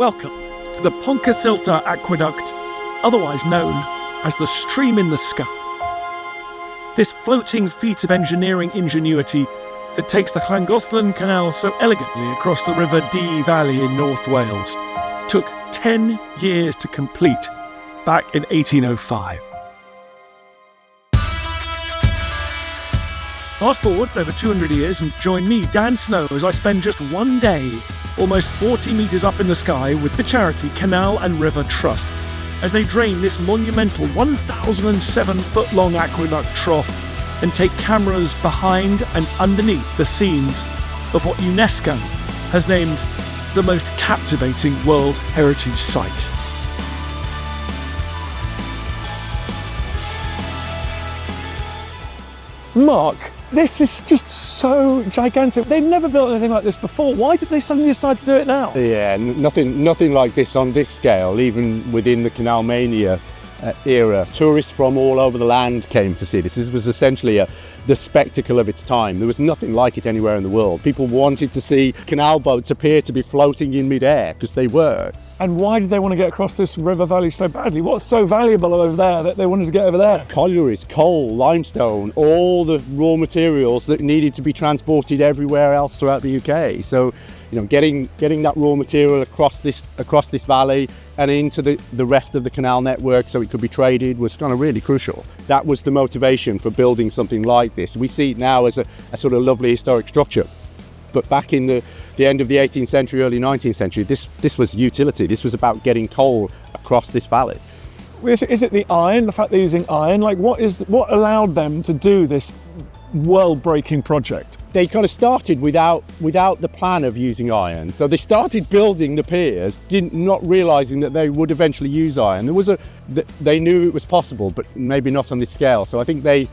Welcome to the Pontcysyllte Aqueduct, otherwise known as the Stream in the Sky. This floating feat of engineering ingenuity that takes the Llangollen Canal so elegantly across the River Dee Valley in North Wales took 10 years to complete back in 1805. Fast forward over 200 years and join me, Dan Snow, as I spend just one day almost 40 metres up in the sky with the charity Canal and River Trust as they drain this monumental 1,007-foot-long aqueduct trough and take cameras behind and underneath the scenes of what UNESCO has named the most captivating World Heritage Site. Mark, this is just so gigantic. They've never built anything like this before. Why did they suddenly decide to do it now? Yeah, nothing like this on this scale, even within the Canal Mania era. Tourists from all over the land came to see this. This was essentially the spectacle of its time. There was nothing like it anywhere in the world. People wanted to see canal boats appear to be floating in midair, because they were. And why did they want to get across this river valley so badly? What's so valuable over there that they wanted to get over there? Collieries, coal, limestone, all the raw materials that needed to be transported everywhere else throughout the UK. So, getting that raw material across this valley and into the rest of the canal network so it could be traded was kind of really crucial. That was the motivation for building something like this. We see it now as a sort of lovely historic structure. But back in the end of the 18th century, early 19th century, this was utility. This was about getting coal across this valley. Is it the iron, the fact they're using iron? Like, what allowed them to do this world-breaking project? They kind of started without the plan of using iron. So they started building the piers, not realizing that they would eventually use iron. They knew it was possible, but maybe not on this scale. So I think they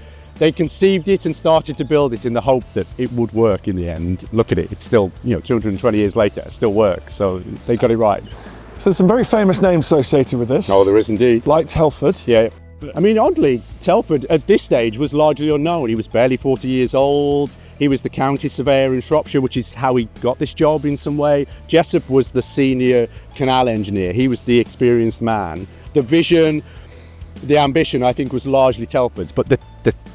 conceived it and started to build it in the hope that it would work in the end. Look at it, it's still, 220 years later, it still works. So they got it right. So there's some very famous names associated with this. Oh, there is indeed. Like Telford. Yeah. I mean, oddly, Telford at this stage was largely unknown. He was barely 40 years old. He was the county surveyor in Shropshire, which is how he got this job in some way. Jessup was the senior canal engineer. He was the experienced man. The vision, the ambition, I think, was largely Telford's, but the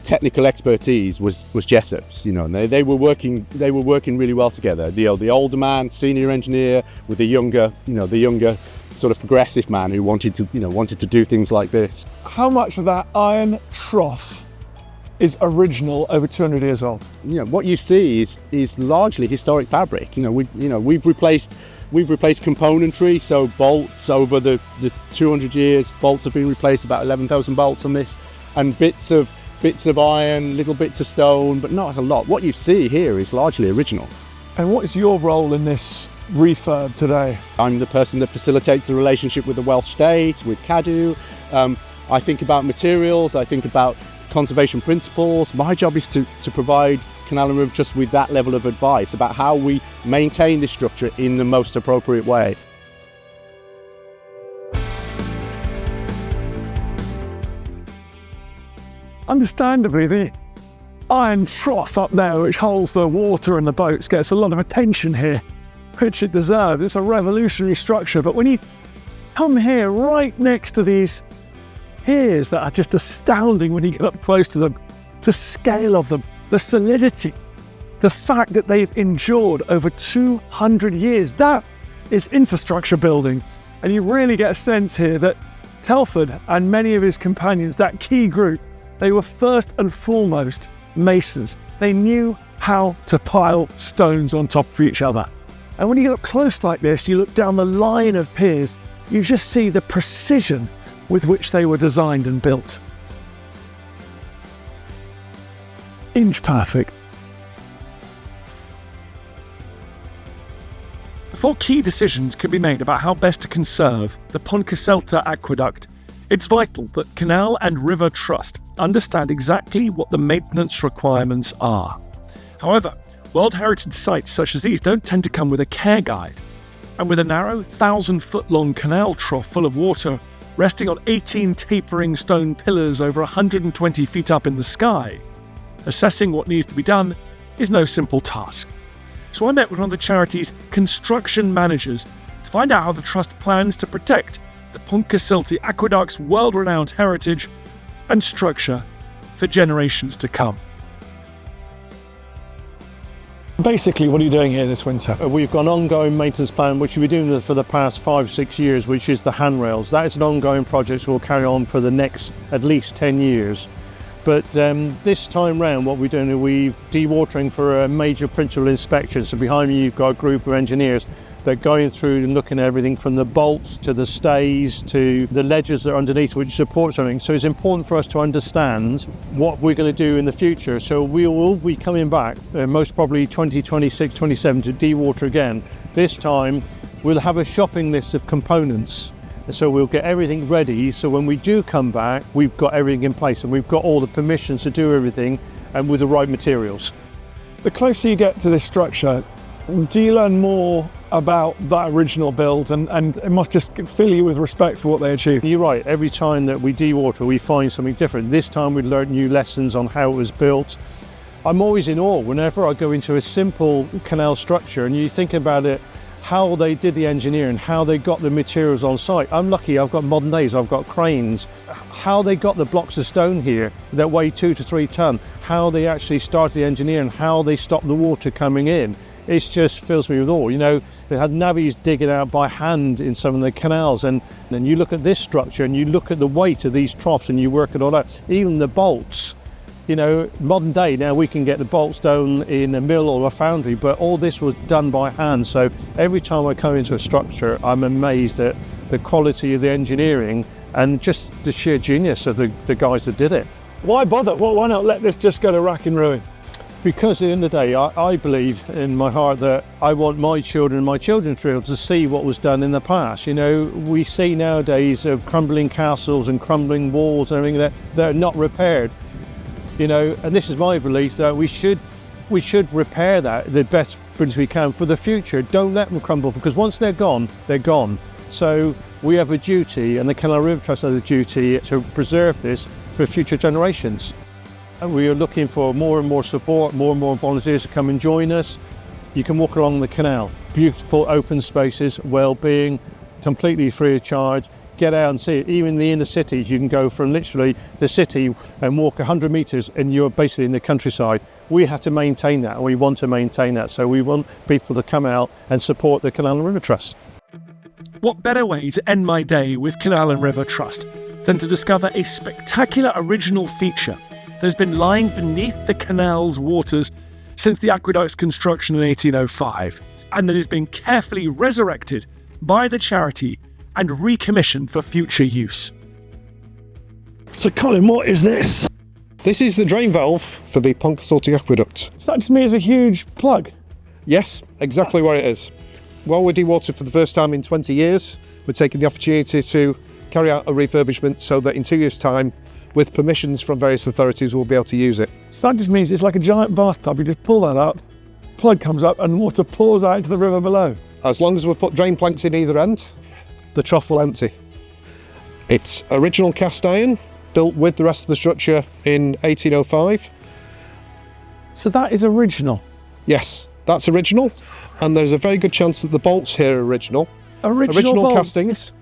technical expertise was Jessup's. And they were working really well together. The older man, senior engineer, with the younger sort of progressive man who wanted to do things like this. How much of that iron trough is original, over 200 years old? What you see is largely historic fabric. We've replaced componentry, so bolts over the 200 years. Bolts have been replaced, about 11,000 bolts on this, and bits of iron, little bits of stone, but not a lot. What you see here is largely original. And what is your role in this refurb today? I'm the person that facilitates the relationship with the Welsh State, with Cadw. I think about materials, I think about conservation principles. My job is to provide Canal and River Trust with that level of advice about how we maintain this structure in the most appropriate way. Understandably, the iron trough up there, which holds the water and the boats, gets a lot of attention here, which it deserves. It's a revolutionary structure, but when you come here right next to these piers that are just astounding when you get up close to them, the scale of them, the solidity, the fact that they've endured over 200 years, that is infrastructure building. And you really get a sense here that Telford and many of his companions, that key group, they were first and foremost masons. They knew how to pile stones on top of each other. And when you get up close like this, you look down the line of piers, you just see the precision with which they were designed and built. Inch perfect. Before key decisions can be made about how best to conserve the Pontcysyllte Aqueduct, it's vital that Canal and River Trust understand exactly what the maintenance requirements are. However, World Heritage sites such as these don't tend to come with a care guide, and with a narrow 1,000-foot-long canal trough full of water resting on 18 tapering stone pillars over 120 feet up in the sky, assessing what needs to be done is no simple task. So I met with one of the charity's construction managers to find out how the Trust plans to protect the Pontcysyllte Aqueduct's world-renowned heritage and structure for generations to come. Basically, what are you doing here this winter? We've got an ongoing maintenance plan which we've been doing for the past 5-6 years, which is the handrails. That is an ongoing project we'll carry on for the next at least 10 years. But this time round what we're doing is we're dewatering for a major principal inspection. So behind me you've got a group of engineers that are going through and looking at everything from the bolts to the stays to the ledges that are underneath which supports everything. So it's important for us to understand what we're going to do in the future. So we will be coming back most probably 2026, 27 to dewater again. This time we'll have a shopping list of components. So we'll get everything ready, so when we do come back, we've got everything in place and we've got all the permissions to do everything and with the right materials. The closer you get to this structure, do you learn more about that original build and it must just fill you with respect for what they achieved? You're right, every time that we dewater we find something different. This time we learned new lessons on how it was built. I'm always in awe whenever I go into a simple canal structure and you think about it, how they did the engineering, how they got the materials on site. I'm lucky I've got modern days, I've got cranes. How they got the blocks of stone here that weigh 2 to 3 ton, how they actually started the engineering, how they stopped the water coming in. It just fills me with awe. You know, they had navvies digging out by hand in some of the canals, and then you look at this structure and you look at the weight of these troughs and you work it all out. Even the bolts. You know, modern day now we can get the bolts done in a mill or a foundry, but all this was done by hand. So every time I come into a structure, I'm amazed at the quality of the engineering and just the sheer genius of the guys that did it. Why bother? Well, why not let this just go to rack and ruin? Because at the end of the day, I believe in my heart that I want my children and my children to be able to see what was done in the past. You know, we see nowadays of crumbling castles and crumbling walls and everything that are not repaired. You know, and this is my belief that we should repair that the best we can for the future. Don't let them crumble, because once they're gone, they're gone. So we have a duty, and the Canal River Trust has a duty to preserve this for future generations. And we are looking for more and more support, more and more volunteers to come and join us. You can walk along the canal, beautiful open spaces, well-being, completely free of charge. Get out and see it. Even in the inner cities, you can go from literally the city and walk 100 metres and you're basically in the countryside. We have to maintain that, and we want to maintain that. So we want people to come out and support the Canal and River Trust. What better way to end my day with Canal and River Trust than to discover a spectacular original feature that has been lying beneath the canal's waters since the aqueduct's construction in 1805, and that has been carefully resurrected by the charity and recommissioned for future use. So Colin, what is this? This is the drain valve for the Pontcysyllte Aqueduct. Strikes me as a huge plug. Yes, exactly where it is. While we're dewatered for the first time in 20 years, we're taking the opportunity to carry out a refurbishment so that in 2 years' time, with permissions from various authorities, we'll be able to use it. So that just means it's like a giant bathtub. You just pull that out, plug comes up and water pours out into the river below. As long as we put drain planks in either end, the trough will empty. It's original cast iron, built with the rest of the structure in 1805. So that is original? Yes, that's original, and there's a very good chance that the bolts here are original. Original bolts? Castings,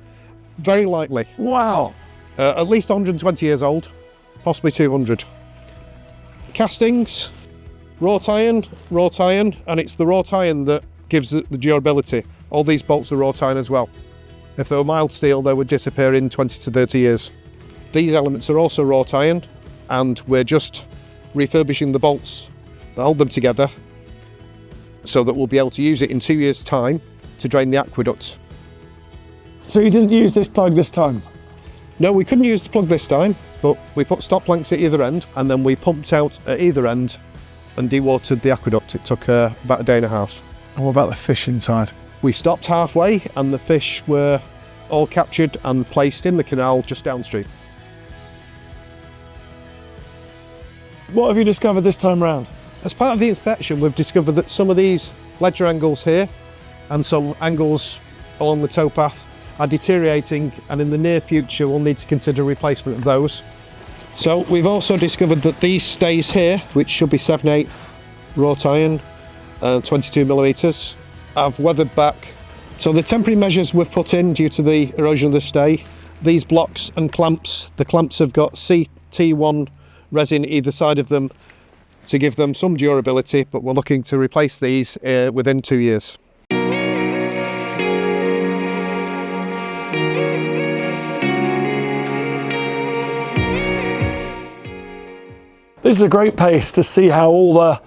very likely. Wow. At least 120 years old, possibly 200. Castings, wrought iron, and it's the wrought iron that gives it the durability. All these bolts are wrought iron as well. If they were mild steel, they would disappear in 20 to 30 years. These elements are also wrought iron, and we're just refurbishing the bolts that hold them together so that we'll be able to use it in 2 years' time to drain the aqueduct. So you didn't use this plug this time? No, we couldn't use the plug this time, but we put stop planks at either end, and then we pumped out at either end and dewatered the aqueduct. It took about a day and a half. And what about the fish inside? We stopped halfway, and the fish were all captured and placed in the canal just downstream. What have you discovered this time round? As part of the inspection, we've discovered that some of these ledger angles here and some angles along the towpath are deteriorating, and in the near future we'll need to consider replacement of those. So we've also discovered that these stays here, which should be 7/8 wrought iron, 22 millimetres, have weathered back So the temporary measures we've put in due to the erosion of the stay, these blocks and clamps, the clamps have got CT1 resin either side of them to give them some durability, but we're looking to replace these within 2 years. This is a great place to see how all the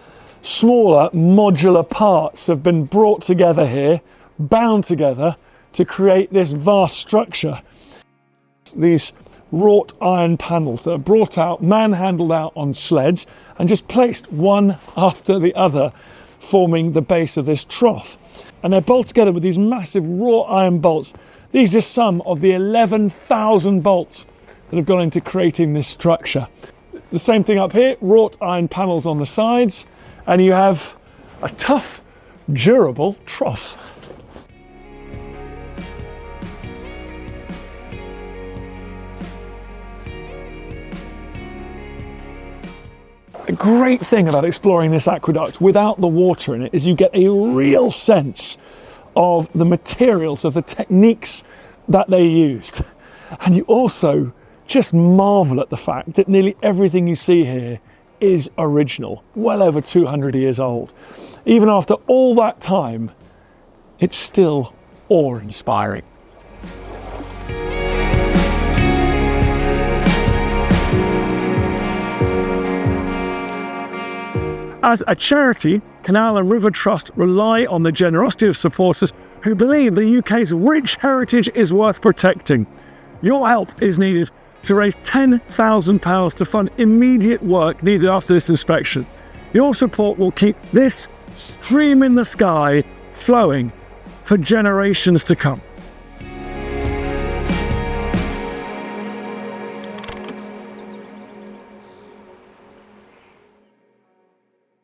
smaller modular parts have been brought together here, bound together to create this vast structure. These wrought iron panels that are brought out, manhandled out on sleds and just placed one after the other, forming the base of this trough. And they're bolted together with these massive wrought iron bolts. These are some of the 11,000 bolts that have gone into creating this structure. The same thing up here, wrought iron panels on the sides, and you have a tough, durable trough. The great thing about exploring this aqueduct without the water in it is you get a real sense of the materials, of the techniques that they used. And you also just marvel at the fact that nearly everything you see here is original, well over 200 years old. Even after all that time, it's still awe-inspiring. As a charity, Canal and River Trust rely on the generosity of supporters who believe the UK's rich heritage is worth protecting. Your help is needed to raise £10,000 to fund immediate work needed after this inspection. Your support will keep this stream in the sky flowing for generations to come.